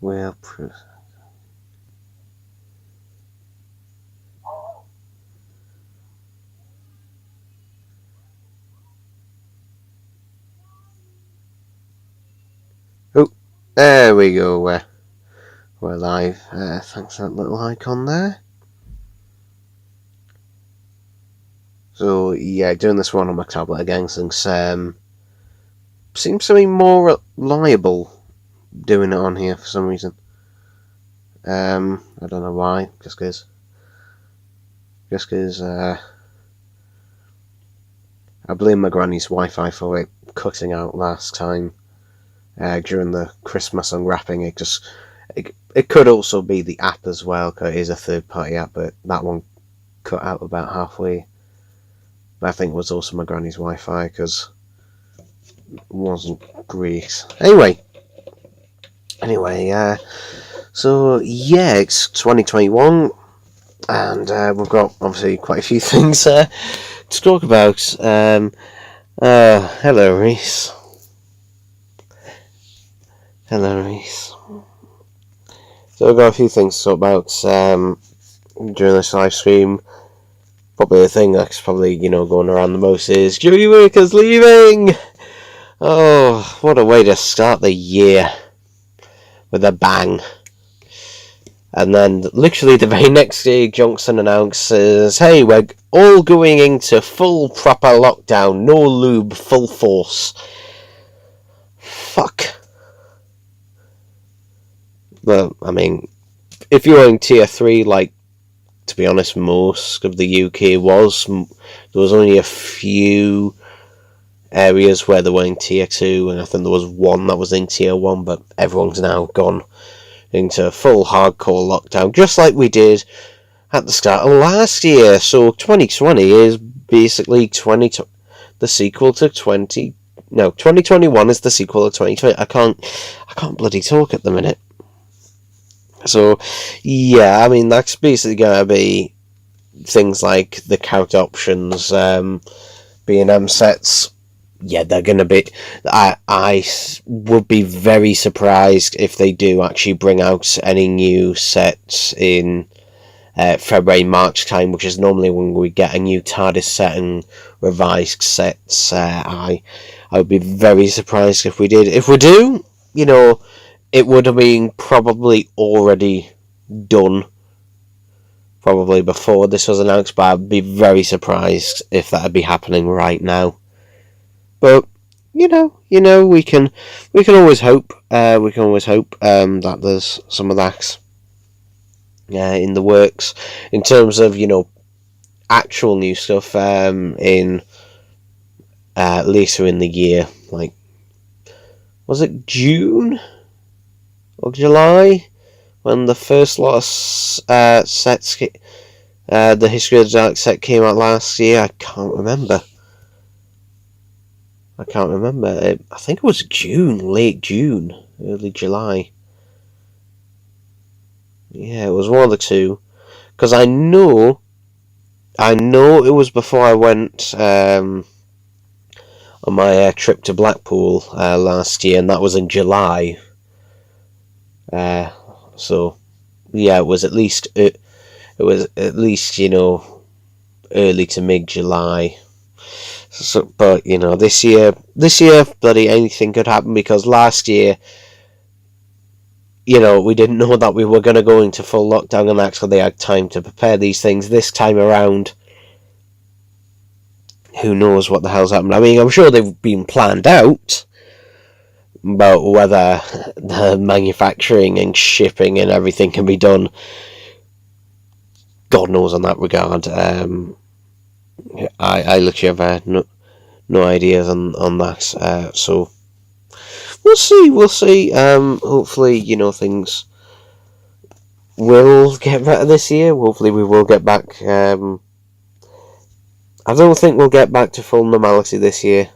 Well, oh, there we go. We're live. Thanks for that little icon there. So yeah, doing this one on my tablet again since seems to be more reliable doing it on here for some reason. I don't know why. Just because I blame my granny's Wi-Fi for it cutting out last time during the Christmas unwrapping. It could also be the app as well, because it is a third-party app, but that one cut out about halfway. But I think it was also my granny's Wi-Fi, because it wasn't great. Anyway, so yeah, it's 2021, and we've got obviously quite a few things to talk about. Hello, Reese. Hello, Reese. So we've got a few things to talk about during this live stream. Probably the thing that's probably, going around the most is Joey Worker's leaving! Oh, what a way to start the year. With a bang. And then, literally the very next day, Johnson announces, hey, we're all going into full proper lockdown. No lube, full force. Fuck. Well, I mean, if you're in tier 3, like, to be honest, most of the UK was, there was only a few areas where they were in tier 2, and I think there was one that was in tier 1, but everyone's now gone into full hardcore lockdown, just like we did at the start of last year. So 2020 is basically the sequel to 2021 is the sequel to 2020. I can't bloody talk at the minute. So, yeah, I mean, that's basically going to be things like the character options, B&M sets. Yeah, they're going to be... I would be very surprised if they do actually bring out any new sets in February, March time, which is normally when we get a new TARDIS set and revised sets. I would be very surprised if we did. If we do, it would have been probably already done, probably before this was announced, but I'd be very surprised if that would be happening right now. But we can always hope. We can always hope that there's some of that in the works in terms of actual new stuff in later in the year. Like, was it June or July when the first lot of sets, the History of the Dark set came out last year? I can't remember. I think it was June, late June, early July. Yeah, it was one of the two. Because I know it was before I went on my trip to Blackpool last year, and that was in July. So yeah, it was at least early to mid July. So, but this year, bloody anything could happen, because last year, we didn't know that we were going to go into full lockdown, and actually they had time to prepare these things. This time around, who knows what the hell's happened. I mean, I'm sure they've been planned out, but whether the manufacturing and shipping and everything can be done, God knows on that regard. I literally have no ideas on that. So we'll see. Hopefully, things will get better this year. Hopefully, we will get back. I don't think we'll get back to full normality this year.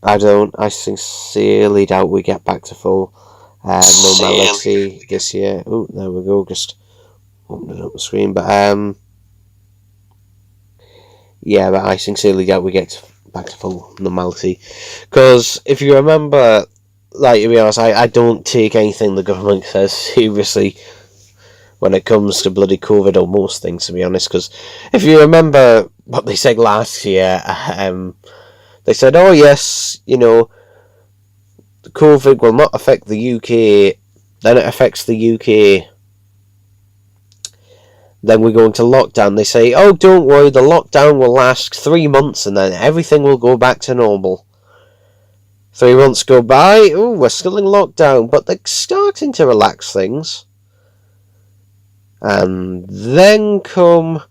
I sincerely doubt we get back to full normality this year. Oh, there we go. Just opening up the screen, but yeah, but I sincerely doubt we get back to full normality. Because if you remember, like, to be honest, I don't take anything the government says seriously when it comes to bloody COVID or most things, to be honest, because if you remember what they said last year, they said, oh yes, COVID will not affect the UK, then it affects the UK, then we go into lockdown. They say, oh, don't worry, the lockdown will last 3 months and then everything will go back to normal. 3 months go by, oh, we're still in lockdown, but they're starting to relax things. And then come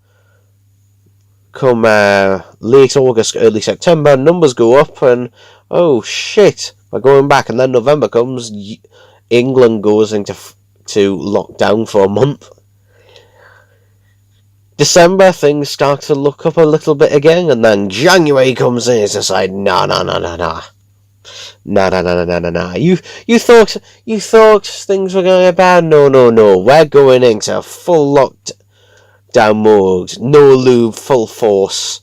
late August, early September, numbers go up and, oh shit, we're going back. And then November comes, England goes into lockdown for a month. December, things start to look up a little bit again, and then January comes in, it's just like, nah. You thought things were going to be bad? No. We're going into full lockdown mode. No lube, full force.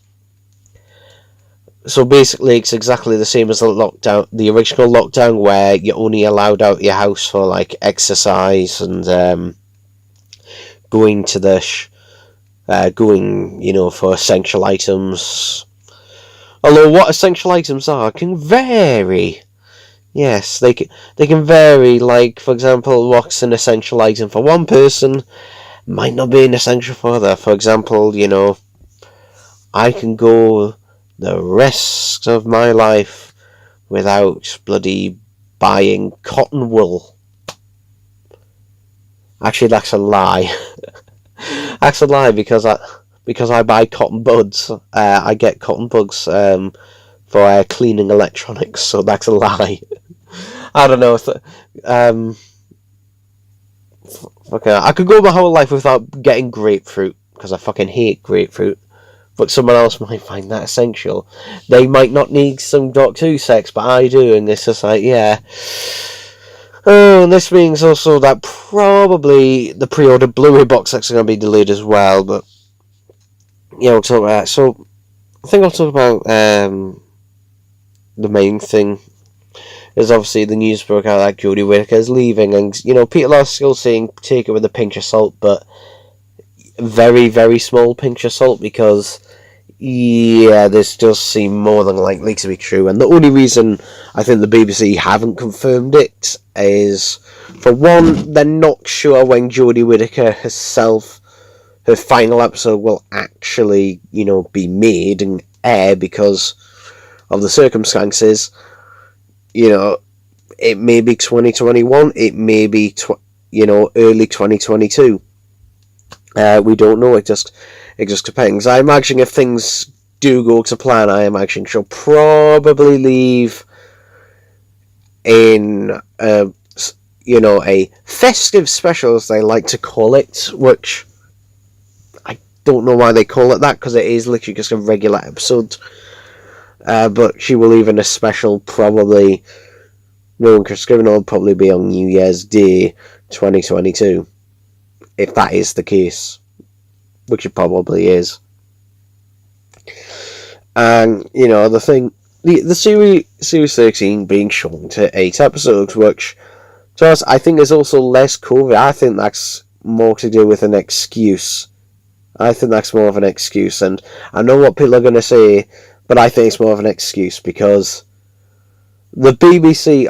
So basically, it's exactly the same as the original lockdown, where you're only allowed out your house for like exercise and going to the for essential items. Although what essential items are can vary. Yes, they can vary. Like, for example, what's an essential item for one person might not be an essential for other. For example, I can go the rest of my life without bloody buying cotton wool. Actually, that's a lie. That's a lie, because I buy cotton buds. I get cotton buds for cleaning electronics, so that's a lie. I don't know. Okay, I could go my whole life without getting grapefruit, because I fucking hate grapefruit. But someone else might find that essential. They might not need some Doctor Who sex, but I do, and it's just like, yeah. Oh, and this means also that probably the pre-ordered Blu-ray box sets are going to be delayed as well, but we'll talk about that. So, I think I'll talk about the main thing is obviously the news broke out that Jodie Whittaker is leaving, and people are still saying take it with a pinch of salt, but very, very small pinch of salt, because this does seem more than likely to be true. And the only reason I think the BBC haven't confirmed it is, for one, they're not sure when Jodie Whittaker herself, her final episode will actually, be made and air, because of the circumstances. It may be 2021, it may be early 2022. We don't know. It just depends. I imagine if things do go to plan, I imagine she'll probably leave in a festive special, as they like to call it, which I don't know why they call it that, because it is literally just a regular episode. But she will leave in a special, probably knowing Chris Given, will probably be on New Year's Day 2022. If that is the case, which it probably is. And, the thing, the series 13 being shown to 8 episodes, which, to us, I think is also less COVID. I think that's more to do with an excuse. I think that's more of an excuse, and I know what people are going to say, but I think it's more of an excuse, because the BBC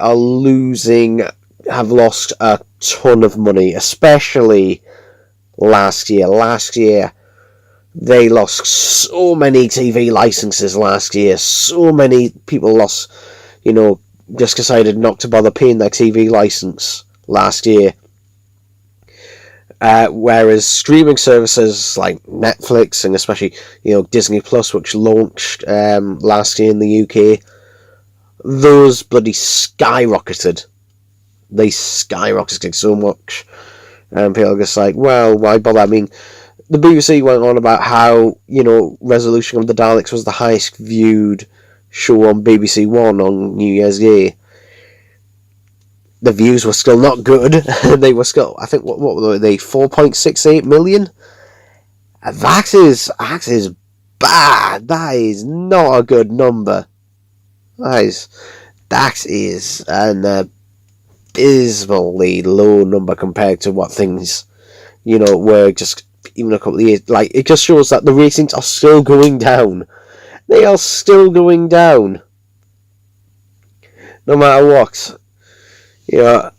have lost a ton of money, especially last year. Last year, they lost so many TV licenses last year. So many people lost, just decided not to bother paying their TV license last year. Whereas streaming services like Netflix and especially, Disney Plus, which launched last year in the UK, those bloody skyrocketed. They skyrocketed so much. And people are just like, well, why bother? I mean, the BBC went on about how, Resolution of the Daleks was the highest viewed show on BBC One on New Year's Day. The views were still not good. They were still, I think, what were they, 4.68 million? That is bad. That is not a good number. That is, and abysmally low number compared to what things, were just even a couple of years. Like, it just shows that the ratings are still going down. They are still going down, no matter what. The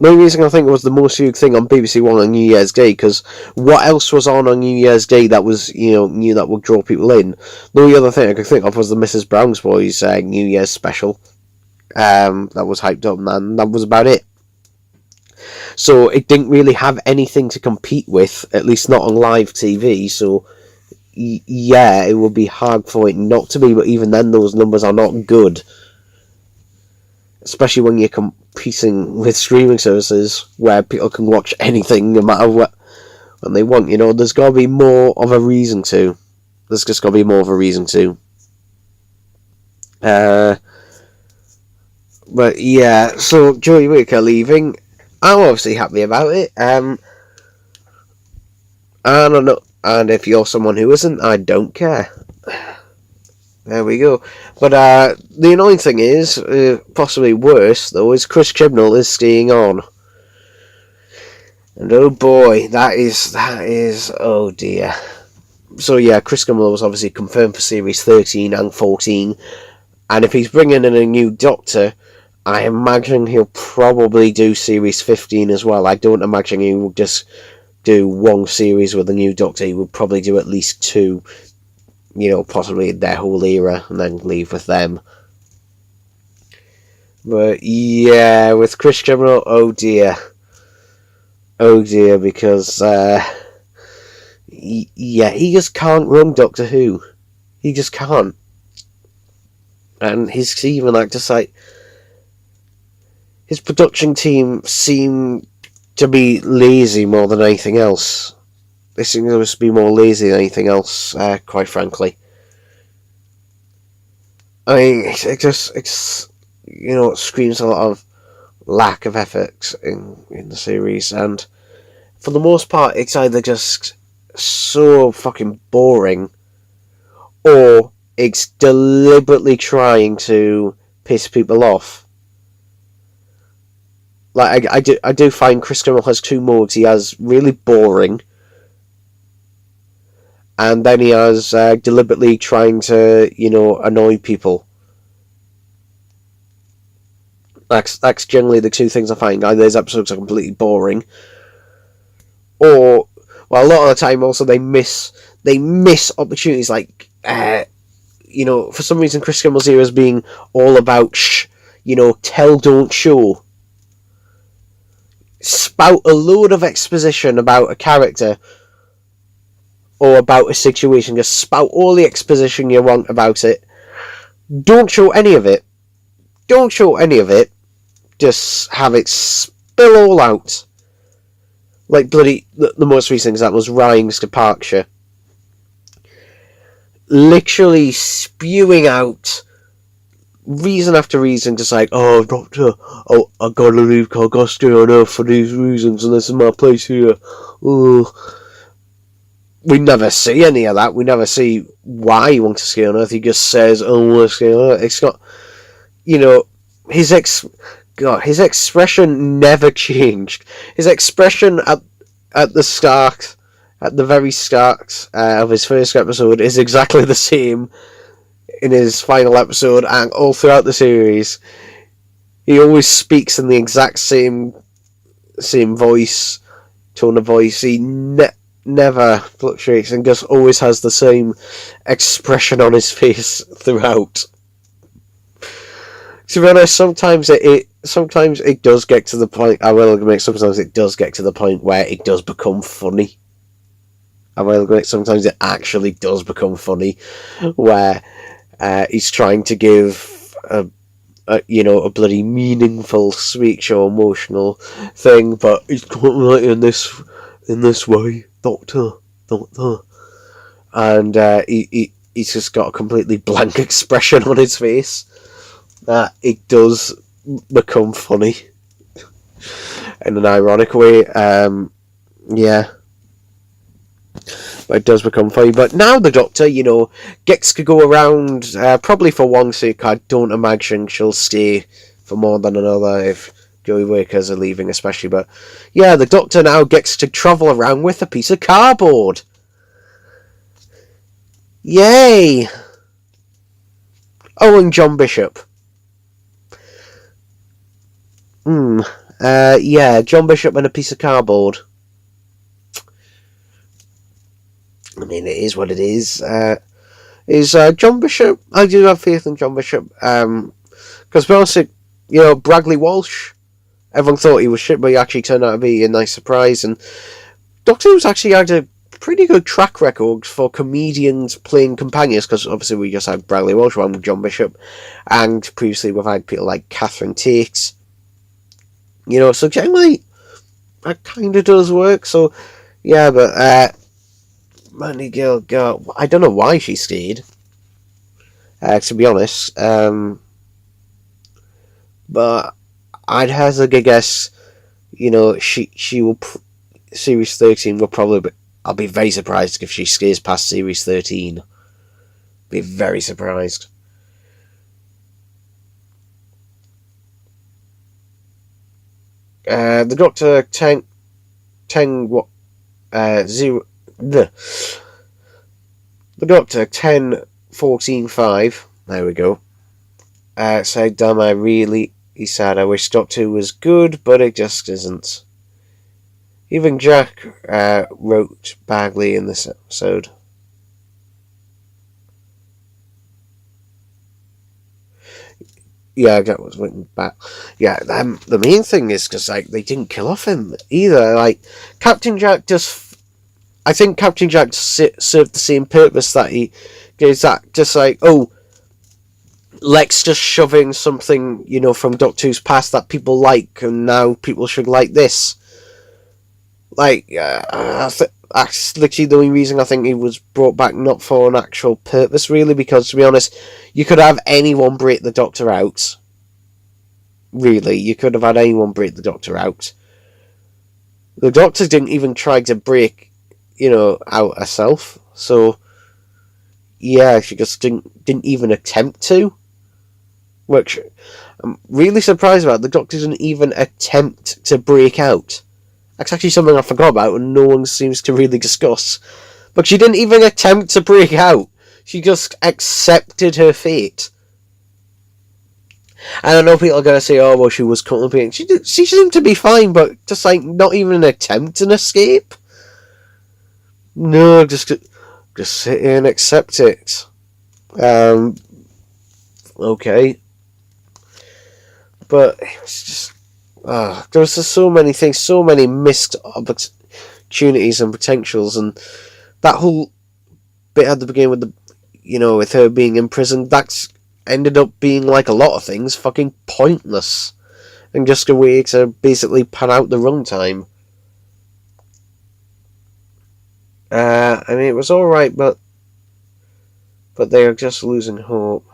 only reason I think it was the most viewed thing on BBC One on New Year's Day, because what else was on New Year's Day that was, new that would draw people in? The only other thing I could think of was the Mrs. Brown's Boys New Year's special. That was hyped up, and that was about it. So it didn't really have anything to compete with, at least not on live TV, so yeah, it would be hard for it not to be, but even then those numbers are not good. Especially when you're competing with streaming services where people can watch anything no matter what when they want. There's got to be more of a reason to. There's just got to be more of a reason to. But yeah, so Joey Whittaker leaving. I'm obviously happy about it. I don't know. And if you're someone who isn't, I don't care. There we go. But the annoying thing is, possibly worse though, is Chris Chibnall is staying on. And oh boy, that is, oh dear. So yeah, Chris Chibnall was obviously confirmed for Series 13 and 14. And if he's bringing in a new Doctor, I imagine he'll probably do Series 15 as well. I don't imagine he will just do one series with a new Doctor. He would probably do at least two. Possibly their whole era, and then leave with them. But yeah, with Chris Chibnall, oh dear, because he just can't run Doctor Who. He just can't, and his team and just like his production team seem to be lazy more than anything else. They seem to be more lazy than anything else, quite frankly. I mean, it screams a lot of lack of effort in the series, and for the most part, it's either just so fucking boring, or it's deliberately trying to piss people off. Like, I do find Chris Chibnall has two modes. He has really boring, and then he has deliberately trying to, annoy people. That's generally the two things I find. Either his episodes are completely boring, or, well, a lot of the time also they miss opportunities. Like, for some reason Chris Chibnall's era is being all about tell, don't show. Spout a load of exposition about a character or about a situation. Just spout all the exposition you want about it. Don't show any of it. Just have it spill all out. Like bloody the most recent example was Ryan's departure. Literally spewing out reason after reason, just like, oh, Doctor, oh, I gotta leave, I gotta stay on Earth for these reasons, and this is my place here. Oh. We never see any of that. We never see why he wants to stay on Earth. He just says, oh, I want to stay on Earth. It's not, his expression never changed. His expression at the very start of his first episode is exactly the same in his final episode, and all throughout the series. He always speaks in the exact same voice, tone of voice. He never fluctuates and just always has the same expression on his face throughout. To be honest, sometimes it does get to the point. I will admit, sometimes it does get to the point where it does become funny. I will admit, sometimes it actually does become funny, where he's trying to give a bloody meaningful speech or emotional thing, but he's going like in this way, Doctor, and he's just got a completely blank expression on his face. It does become funny in an ironic way. Yeah. But it does become funny. But now the Doctor, gets to go around, probably for one sake. I don't imagine she'll stay for more than another Joey workers are leaving especially, but yeah, the Doctor now gets to travel around with a piece of cardboard. Yay! Oh, and John Bishop. Yeah, John Bishop and a piece of cardboard. I mean, it is what it is. John Bishop? I do have faith in John Bishop. Because honestly, Bradley Walsh, everyone thought he was shit, but he actually turned out to be a nice surprise. And Doctor Who's actually had a pretty good track record for comedians playing companions, because obviously we just had Bradley Walsh one with John Bishop, and previously we've had people like Catherine Tate. So generally that kind of does work. So yeah, but Mandy Gill, I don't know why she stayed. To be honest, but I'd hazard a guess. She will. Series 13 will probably be. I'll be very surprised if she stays past Series 13. Be very surprised. The Doctor 10 what 0 the Doctor 10-14-5. There we go. Said, "Damn, he said, I wish Doctor Who was good, but it just isn't." Even Jack wrote Bagley in this episode. Yeah, Jack was written back. Yeah, the main thing is because they didn't kill off him either. Captain Jack just, I think Captain Jack served the same purpose that he gives. That just Lex just shoving something from Doctor Who's past that people like, and now people should like this. That's literally the only reason I think he was brought back, not for an actual purpose, really, because, to be honest, you could have anyone break the Doctor out. Really, you could have had anyone break the Doctor out. The Doctor didn't even try to break, out herself, so, yeah, she just didn't even attempt to, which I'm really surprised about. The Doctor didn't even attempt to break out. That's actually something I forgot about and no one seems to really discuss. But she didn't even attempt to break out. She just accepted her fate. And I know people are going to say, oh, well, she was contemplating. She seemed to be fine, but just not even an attempt an escape. No, just sit here and accept it. Okay. But it was just... there was just so many things, so many missed opportunities and potentials, and that whole bit at the beginning with with her being imprisoned, that's ended up being like a lot of things, fucking pointless, and just a way to basically pan out the runtime. I mean, it was alright, but they are just losing hope.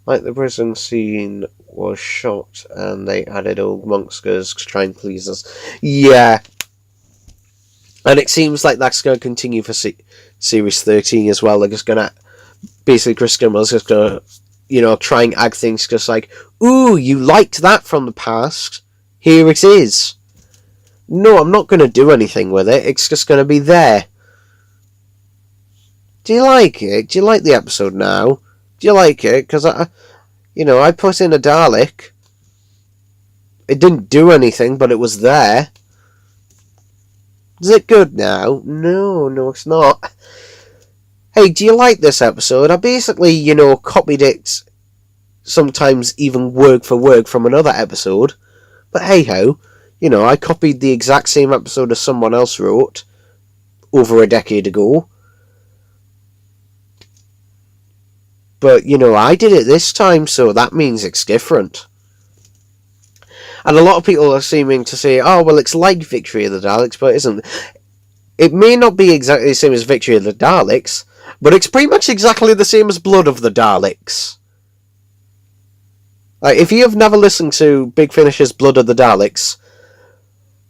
Like the prison scene was shot and they added old monsters to try and please us. Yeah. And it seems like that's going to continue for Series 13 as well. They're just going to... Basically, Chris Gimmel's just going to, try and add things just like, ooh, you liked that from the past. Here it is. No, I'm not going to do anything with it. It's just going to be there. Do you like it? Do you like the episode now? Do you like it? Because I put in a Dalek. It didn't do anything, but it was there. Is it good now? No, it's not. Hey, do you like this episode? I basically, copied it, sometimes even word for word from another episode. But hey ho, I copied the exact same episode as someone else wrote over a decade ago. But, I did it this time, so that means it's different. And a lot of people are seeming to say, oh, well, it's like Victory of the Daleks, but it isn't. It may not be exactly the same as Victory of the Daleks, but it's pretty much exactly the same as Blood of the Daleks. If you have never listened to Big Finish's Blood of the Daleks,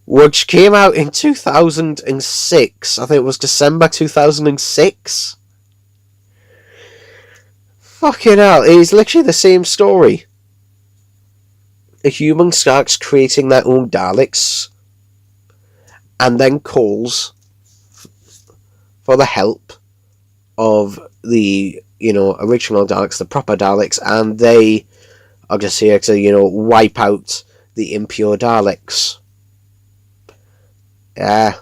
which came out in 2006, I think it was December 2006... Fucking hell, it is literally the same story. a human starts creating their own Daleks and then calls for the help of the, original Daleks, the proper Daleks, and they are just here to, wipe out the impure Daleks. Yeah.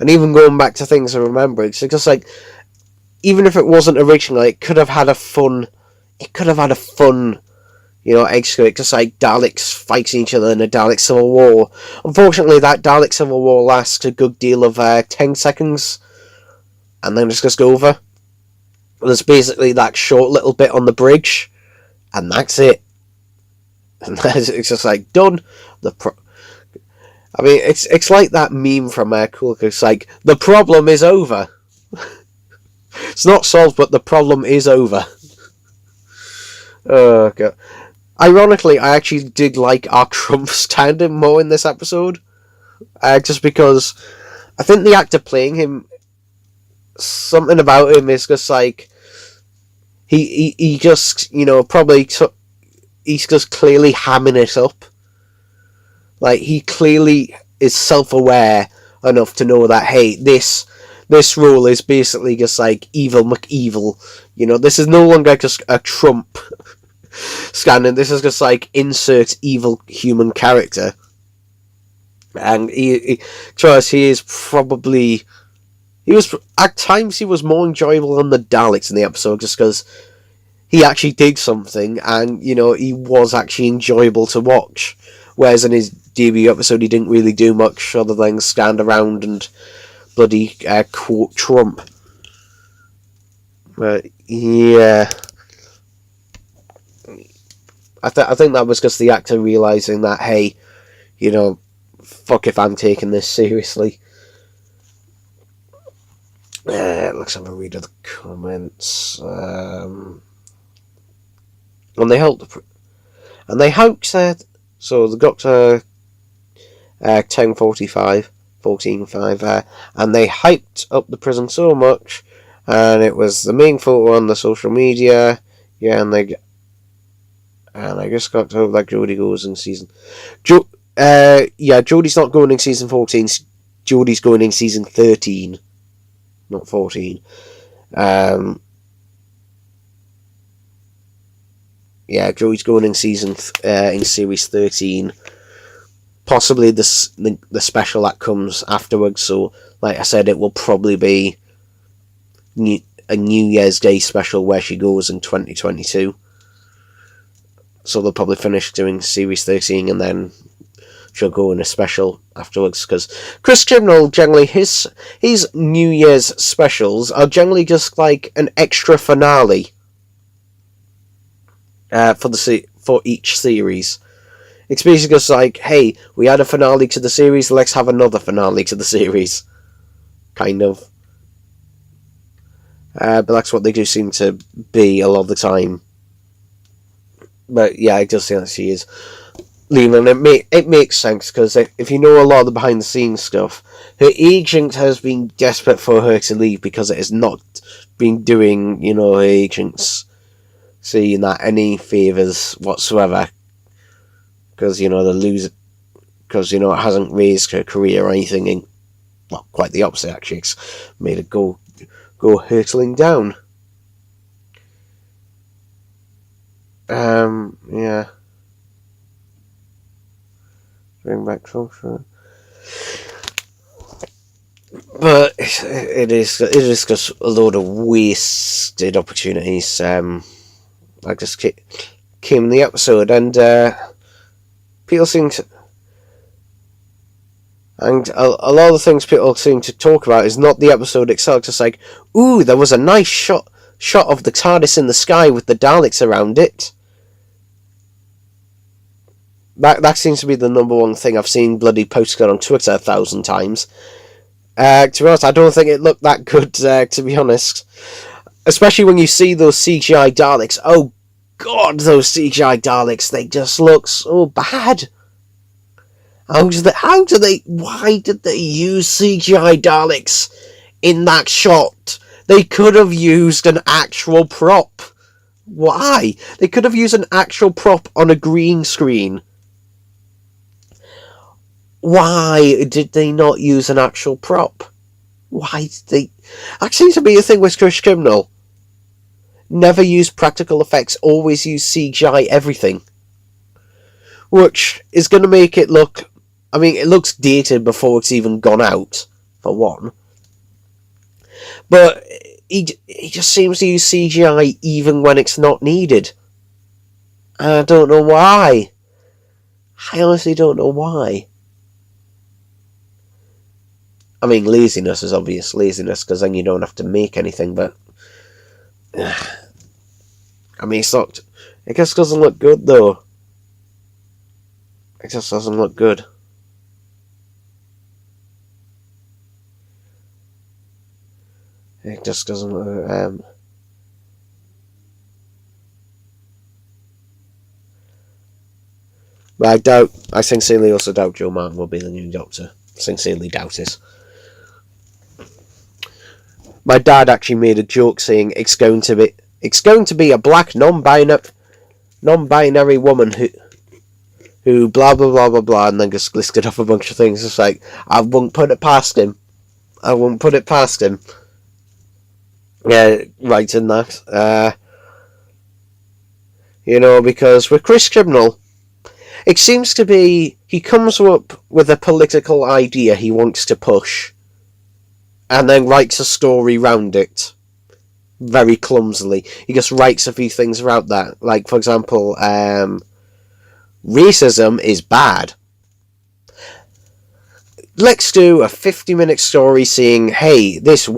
And even going back to things I remember, it's just like, even if it wasn't original, it could have had a fun, extra, just like Daleks fighting each other in a Dalek Civil War. Unfortunately, that Dalek Civil War lasts a good deal of 10 seconds, and then it's just over. There's basically that short little bit on the bridge, and that's it. And it's just like, done. It's like that meme from Cool. It's like, the problem is over. It's not solved, but the problem is over. Oh, God. Ironically, I actually did like our Trump stand-in more in this episode. Just because I think the actor playing him, something about him is just like, he just, he's just clearly hamming it up. Like, he clearly is self-aware enough to know that, hey, this role is basically just like Evil McEvil. This is no longer just a Trump scanning. This is just like insert evil human character. And he was at times he was more enjoyable than the Daleks in the episode, just because he actually did something, and he was actually enjoyable to watch. Whereas in his debut episode, he didn't really do much other than stand around and bloody quote Trump. But yeah, I think that was just the actor realising that, hey, fuck if I'm taking this seriously. Let's have a read of the comments. And they helped. And they hoaxed that. So the Doctor 14.5, and they hyped up the prison so much, and it was the main photo on the social media. Yeah, and I just got to hope that Jodie goes in season. Jodie's not going in season 14. Jodie's going in season 13, not 14. Jodie's going in in series 13. Possibly the special that comes afterwards. So, like I said, it will probably be a New Year's Day special where she goes in 2022. So they'll probably finish doing series 13 and then she'll go in a special afterwards. Because Chris Chibnall, generally, his New Year's specials are generally just like an extra finale for each series. It's basically just like, hey, we had a finale to the series, let's have another finale to the series. Kind of. But that's what they do seem to be a lot of the time. But yeah, I just think that she is leaving. It makes sense, because if you know a lot of the behind the scenes stuff, her agent has been desperate for her to leave because it has not been doing, her agents seeing that any favours whatsoever. Because, they lose it. Because, it hasn't raised her career or anything. Well, quite the opposite, actually. It's made it go hurtling down. Yeah. Bring back culture. But it is just a load of wasted opportunities. I just came in the episode, and people seem to, and a lot of the things people seem to talk about is not the episode itself. Just like, ooh, there was a nice shot of the TARDIS in the sky with the Daleks around it. That seems to be the number one thing I've seen bloody posted on Twitter 1,000 times. To be honest, I don't think it looked that good, to be honest. Especially when you see those CGI Daleks. Oh god, those CGI Daleks, they just look so bad. Why did they use CGI Daleks in that shot? They could have used an actual prop. Why? They could have used an actual prop on a green screen. Why did they not use an actual prop? Why did they... That seems to be a thing with Chris Criminal. Never use practical effects, always use CGI everything. Which is going to make it look... I mean, it looks dated before it's even gone out, for one. But he just seems to use CGI even when it's not needed. I don't know why. I honestly don't know why. I mean, laziness is obvious laziness, because then you don't have to make anything, but... I mean, it's not... It just doesn't look good, though. It just doesn't look good. It just doesn't look... But I sincerely also doubt Joe Martin will be the new Doctor. Sincerely doubt it. My dad actually made a joke saying it's going to be a black non-binary woman who blah blah blah blah blah, and then just listed off a bunch of things. It's like, I wouldn't put it past him. I wouldn't put it past him. Yeah, right in that. Because with Chris Chibnall, it seems to be he comes up with a political idea he wants to push, and then writes a story round it. Very clumsily. He just writes a few things around that. Like, for example, racism is bad. Let's do a 50-minute story saying, hey, this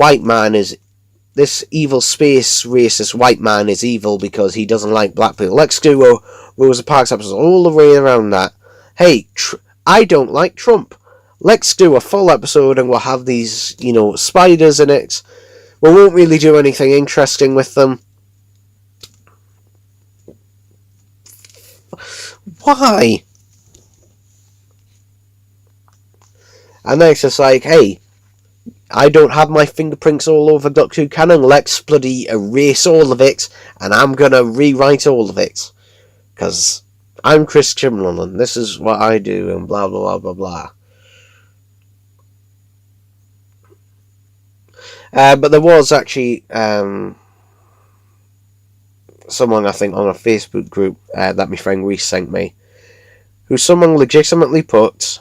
evil space racist white man is evil because he doesn't like black people. Let's do a Rosa Parks episode all the way around that. Hey, I don't like Trump. Let's do a full episode and we'll have these, spiders in it. We won't really do anything interesting with them. Why? And then it's just like, hey, I don't have my fingerprints all over Doctor Who canon. Let's bloody erase all of it, and I'm gonna rewrite all of it. Because I'm Chris Chibnall, and this is what I do, and blah, blah, blah, blah, blah. But there was actually someone, I think, on a Facebook group that my friend Reese sent me, who someone legitimately put,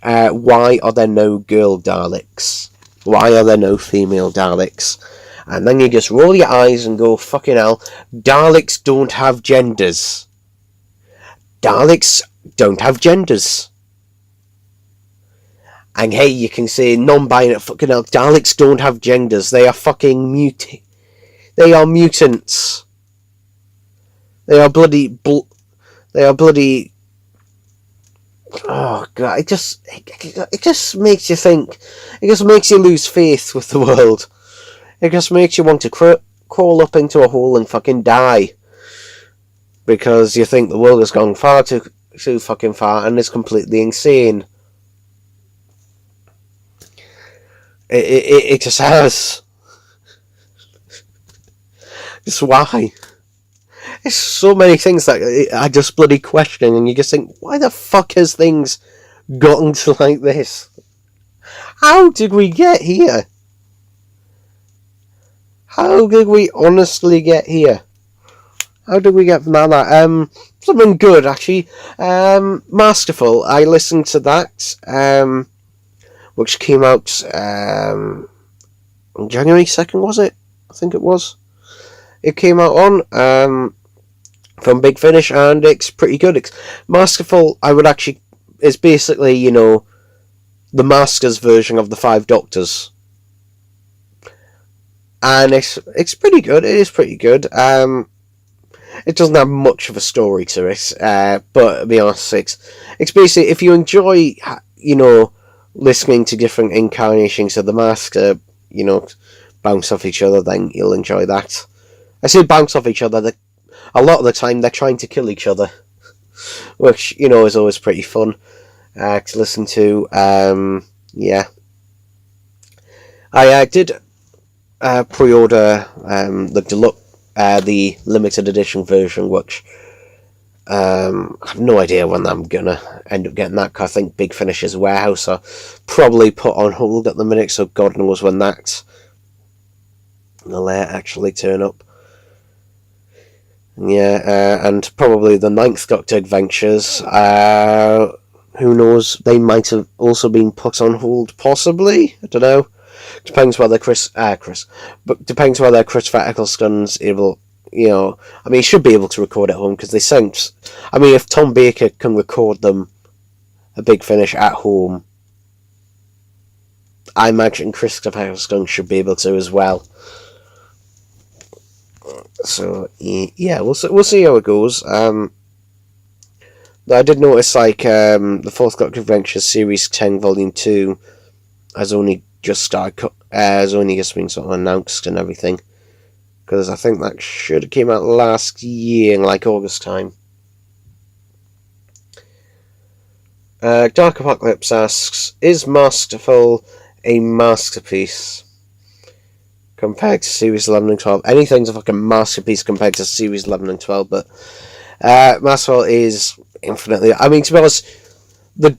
why are there no girl Daleks? Why are there no female Daleks? And then you just roll your eyes and go, fucking hell, Daleks don't have genders. Daleks don't have genders. And hey, you can say non-binary, fucking hell, Daleks don't have genders. They are fucking they are mutants. They are bloody... Oh god, it just makes you think. It just makes you lose faith with the world. It just makes you want to crawl up into a hole and fucking die. Because you think the world has gone far too fucking far and is completely insane. It just has. Just why? There's so many things that I just bloody question, and you just think, why the fuck has things gotten to like this? How did we get here? How did we honestly get here? How did we get from that? Something good, actually. Masterful. I listened to that, which came out on January 2nd, was it? I think it was. It came out on from Big Finish, and it's pretty good. It's Masterful, I would actually... It's basically, the Master's version of the Five Doctors. And it's pretty good. It is pretty good. It doesn't have much of a story to it, but to be honest, it's basically, if you enjoy, listening to different incarnations of the Master, bounce off each other, then you'll enjoy that. I say bounce off each other. A lot of the time, they're trying to kill each other, which is always pretty fun to listen to. Yeah, I did pre-order the deluxe. the limited edition version, which I have no idea when I'm gonna end up getting that, because I think Big Finish's warehouse are probably put on hold at the minute, so God knows when that's gonna actually turn up. Yeah, and probably the 9th Doctor adventures, who knows, they might have also been put on hold, possibly, I don't know. Depends whether depends whether Christopher Eccleston's able, I mean, he should be able to record at home, because they sound, I mean, if Tom Baker can record them a Big Finish at home, I imagine Christopher Eccleston should be able to as well. So yeah, we'll see how it goes. I did notice, like, the 4th Doctor Adventures Series 10 Volume 2 has only just been sort of announced and everything, because I think that should have came out last year in like August time. Dark Apocalypse asks, is Masterful a masterpiece compared to Series 11 and 12? Anything's a fucking masterpiece compared to Series 11 and 12, but Masterful is infinitely... I mean, to be honest, the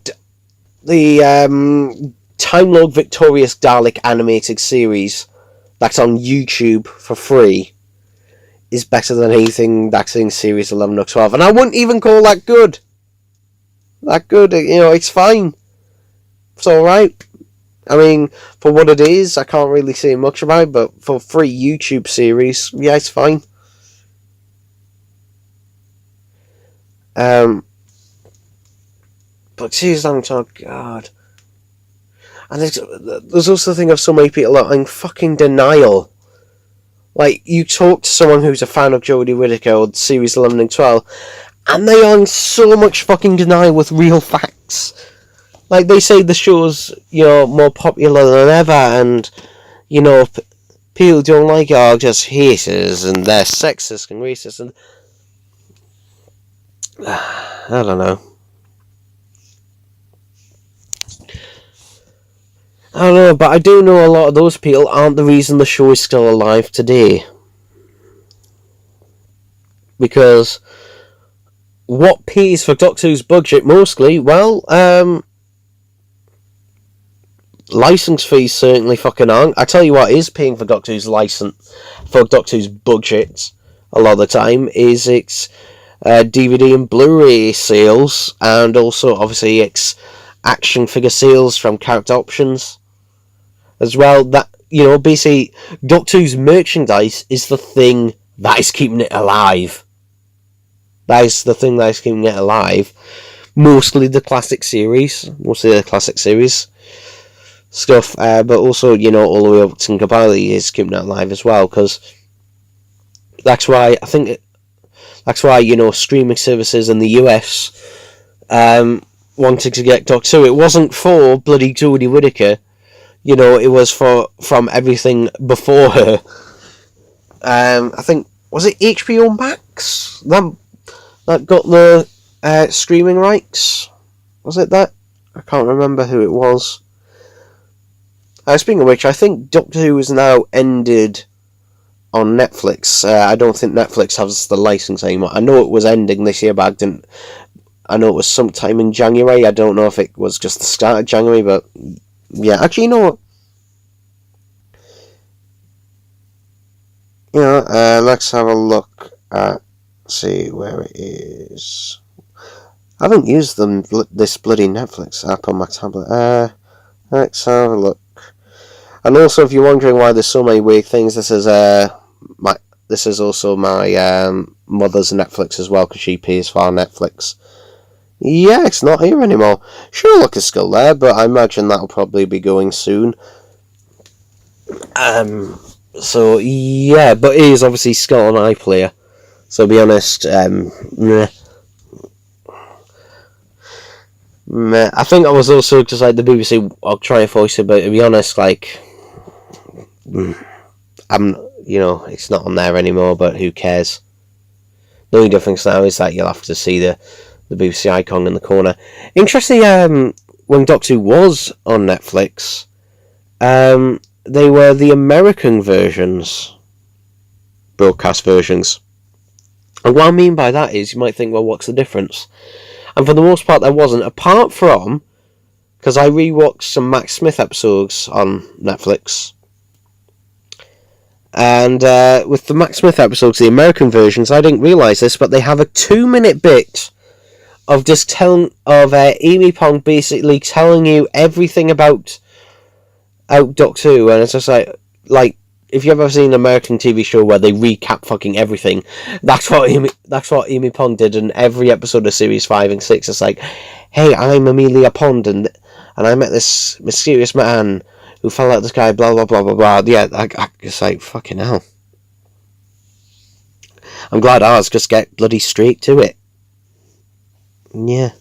Time Lord Victorious Dalek animated series that's on YouTube for free is better than anything that's in Series 11 or 12, and I wouldn't even call that good. It's fine. It's alright. I mean, for what it is, I can't really say much about it, but for free YouTube series, yeah, it's fine. But seriously, I'm talking, God. And there's also the thing of so many people are in fucking denial. Like, you talk to someone who's a fan of Jodie Whittaker or Series 11 and 12, and they are in so much fucking denial with real facts. Like, they say the show's, more popular than ever, and, people who don't like it are just haters, and they're sexist and racist, and... I don't know. I don't know, but I do know a lot of those people aren't the reason the show is still alive today. Because what pays for Doctor Who's budget mostly? Well, license fees certainly fucking aren't. I tell you what is paying for Doctor Who's budget a lot of the time is its DVD and Blu-ray sales, and also obviously its action figure sales from character options as well. That, basically Doctor Who's merchandise is the thing that is keeping it alive. That is the thing that is keeping it alive. Mostly the classic series stuff, but also, all the way up to Capaldi is keeping it alive as well, because that's why streaming services in the US wanted to get Doctor Who. It wasn't for bloody Jodie Whittaker, it was from everything before her. I think, was it HBO Max that got the streaming rights? Was it that? I can't remember who it was. Speaking of which, I think Doctor Who is now ended on Netflix. I don't think Netflix has the license anymore. I know it was ending this year, but I know it was sometime in January. I don't know if it was just the start of January, but yeah. Actually, you know what? Let's have a look at, see where it is. I haven't used this bloody Netflix app on my tablet. Let's have a look. And also, if you're wondering why there's so many weird things, this is also my mother's Netflix as well, because she pays for our Netflix. Yeah, it's not here anymore. Sure, look, it's still there, but I imagine that'll probably be going soon. So yeah, but it is obviously still on iPlayer. So to be honest, I think I was also just like the BBC. I'll try and voice it, but to be honest, like, it's not on there anymore. But who cares? The only difference now is that you'll have to see the BBC icon in the corner. Interestingly, when Doctor Who was on Netflix, they were the American versions. broadcast versions. And what I mean by that is, you might think, well, what's the difference? And for the most part, there wasn't, apart from, because I rewatched some Matt Smith episodes on Netflix. And with the Matt Smith episodes, the American versions, I didn't realise this, but they have a 2-minute bit of just Amy Pond basically telling you everything about Doctor Who, and it's just like if you've ever seen an American TV show where they recap fucking everything, that's what Amy Pond did in every episode of Series 5 and 6. It's like, hey, I'm Amelia Pond, and I met this mysterious man who fell out of the sky, blah blah blah blah blah. Yeah, I just like, fucking hell. I'm glad ours just get bloody straight to it. Yeah.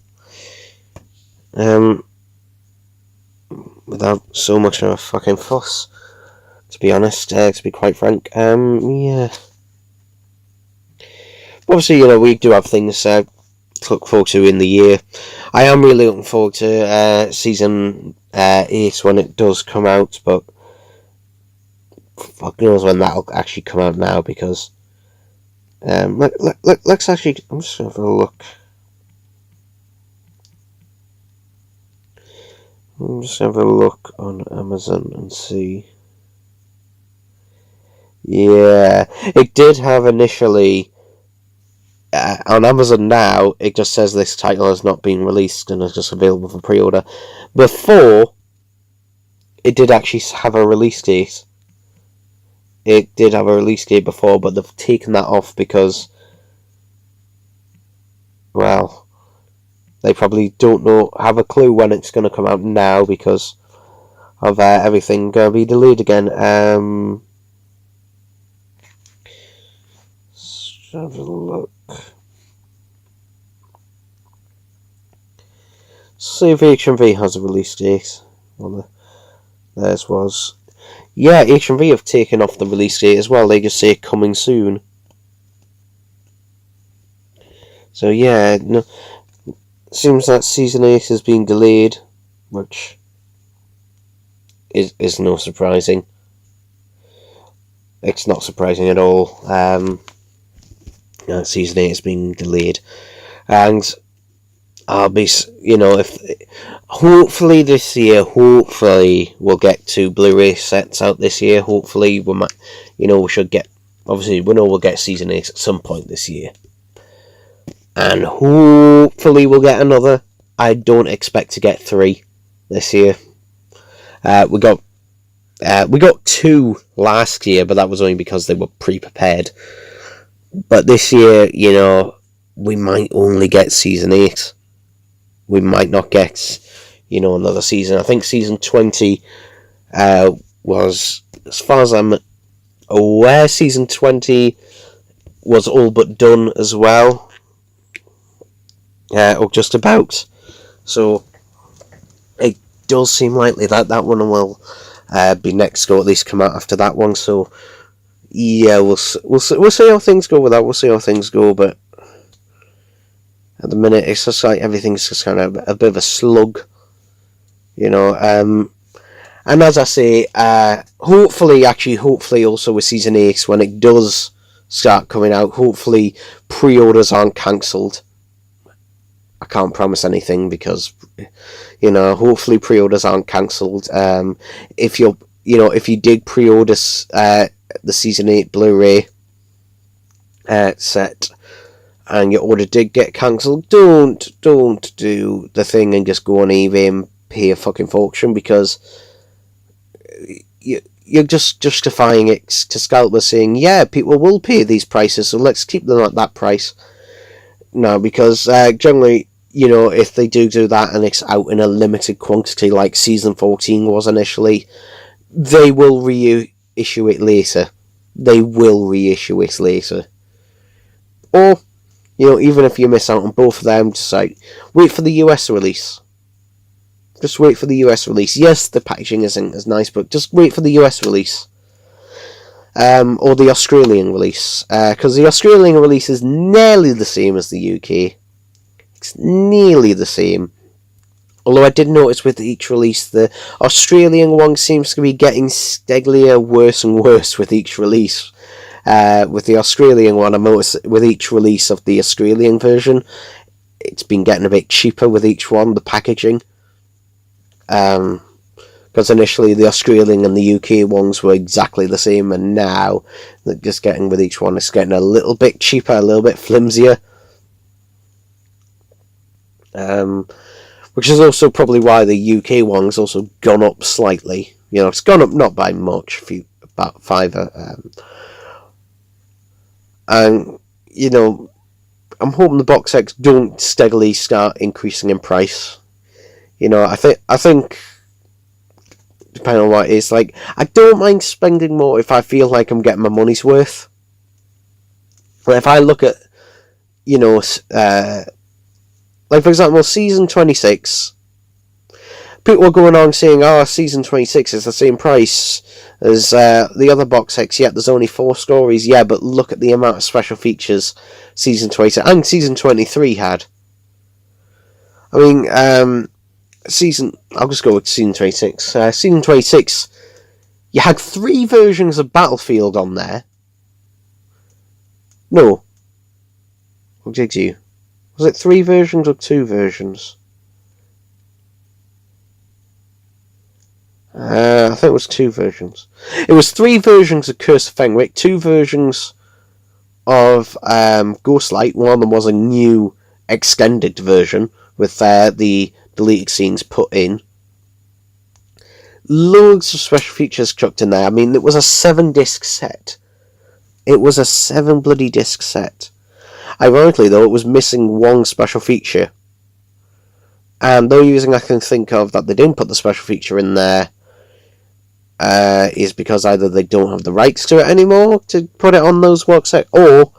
Without so much of a fucking fuss, to be honest, to be quite frank. Yeah. Obviously, we do have things to look forward to in the year. I am really looking forward to season 8 when it does come out, but fuck knows when that'll actually come out now, because let's actually, I'm just gonna have a look. I'm just have a look on Amazon and see. Yeah, it did have initially on Amazon now. It just says this title has not been released and is just available for pre-order. Before, it did actually have a release date. It did have a release date before, but they've taken that off because, well, they probably don't have a clue when it's going to come out now because of everything going to be delayed again. Let's have a look. See if HMV has a release date. Well, theirs was. Yeah, HMV have taken off the release date as well. They just say coming soon. So yeah, no. Seems that season 8 has been delayed, which is no surprising. It's not surprising at all. Season 8 has been delayed, and I'll be, if hopefully this year, we'll get 2 Blu-ray sets out this year. Hopefully we might, we should get. Obviously, we know we'll get season 8 at some point this year. And hopefully we'll get another. I don't expect to get 3 this year. We got 2 last year, but that was only because they were pre-prepared. But this year, we might only get season 8. We might not get, another season. I think season 20 was, as far as I'm aware, season 20 was all but done as well. Or just about. So it does seem likely that one will be next, or at least come out after that one. So yeah, we'll see how things go with that. We'll see how things go, but at the minute it's just like everything's just kind of a bit of a slug, And as I say, hopefully also with season 8, when it does start coming out, hopefully pre-orders aren't cancelled. I can't promise anything because, hopefully pre-orders aren't cancelled. If you did pre-order the season 8 Blu-ray set and your order did get cancelled, don't do the thing and just go on eBay and pay a fucking fortune, because you're just justifying it to scalpers, saying, yeah, people will pay these prices, so let's keep them at that price. No, because generally, if they do that and it's out in a limited quantity like season 14 was initially, they will reissue it later. Or, even if you miss out on both of them, just like, wait for the US release. Just wait for the US release. Yes, the packaging isn't as nice, but just wait for the US release. Or the Australian release. Because the Australian release is nearly the same as the UK. It's nearly the same. Although I did notice with each release, the Australian one seems to be getting steadily worse and worse with each release. With the Australian one, I noticed with each release of the Australian version, it's been getting a bit cheaper with each one, the packaging. Because initially the Australian and the UK ones were exactly the same, and now they're just getting with each one, it's getting a little bit cheaper, a little bit flimsier. Which is also probably why the UK one's also gone up slightly. You know, it's gone up not by much, about £5. And you know, I'm hoping the box sets don't steadily start increasing in price. You know, I think depending on what it is, like, I don't mind spending more if I feel like I'm getting my money's worth. But if I look at, you know, like for example, Season 26, people are going on saying, oh, Season 26 is the same price as the other box sets, yet there's only 4 stories. Yeah, but look at the amount of special features Season 26 and Season 23 had. I mean, I'll just go with Season 26. Season 26, you had 3 versions of Battlefield on there. No. What did you? Was it 3 versions or 2 versions? I think it was 2 versions. It was 3 versions of Curse of Fenwick, 2 versions of Ghostlight. One of them was a new extended version with the deleted scenes put in. Loads of special features chucked in there. I mean, it was a 7-disc set. It was a 7 bloody disc set. Ironically, though, it was missing 1 special feature. And the only reason I can think of that they didn't put the special feature in there is because either they don't have the rights to it anymore to put it on those box sets, or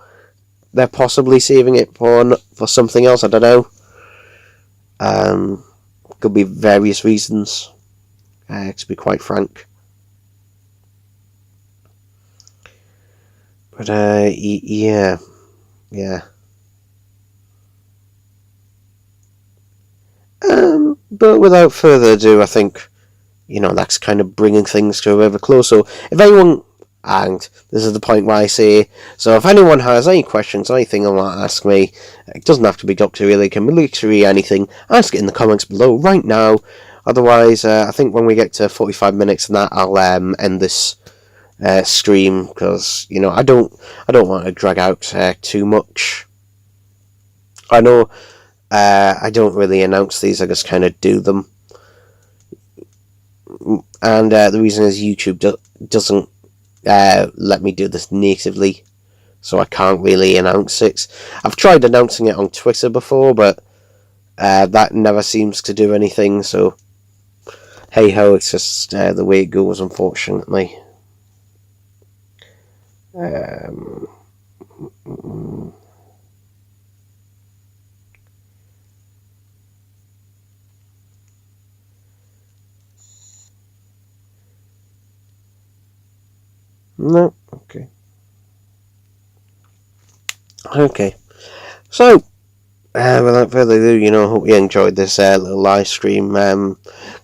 they're possibly saving it for something else. I don't know. Could be various reasons, to be quite frank. But yeah. But without further ado, I think, you know, that's kind of bringing things to a bit of a close. So if anyone, and this is the point where I say, so if anyone has any questions, anything they want to ask me, it doesn't have to be Doctor Really, it can be literally anything, ask it in the comments below right now. Otherwise, I think when we get to 45 minutes and that, I'll end this stream, because, you know, I don't want to drag out too much. I know I don't really announce these, I just kind of do them. And the reason is YouTube doesn't let me do this natively, so I can't really announce it. I've tried announcing it on Twitter before, but that never seems to do anything, so hey ho, it's just the way it goes, unfortunately. No, okay. So, without further ado, you know, hope you enjoyed this little live stream.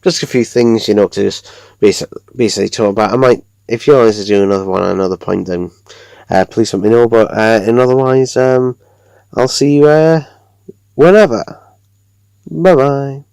Just a few things, you know, to just basically talk about. I might, if you want to do another one at another point, then please let me know. But and otherwise, I'll see you whenever. Bye bye.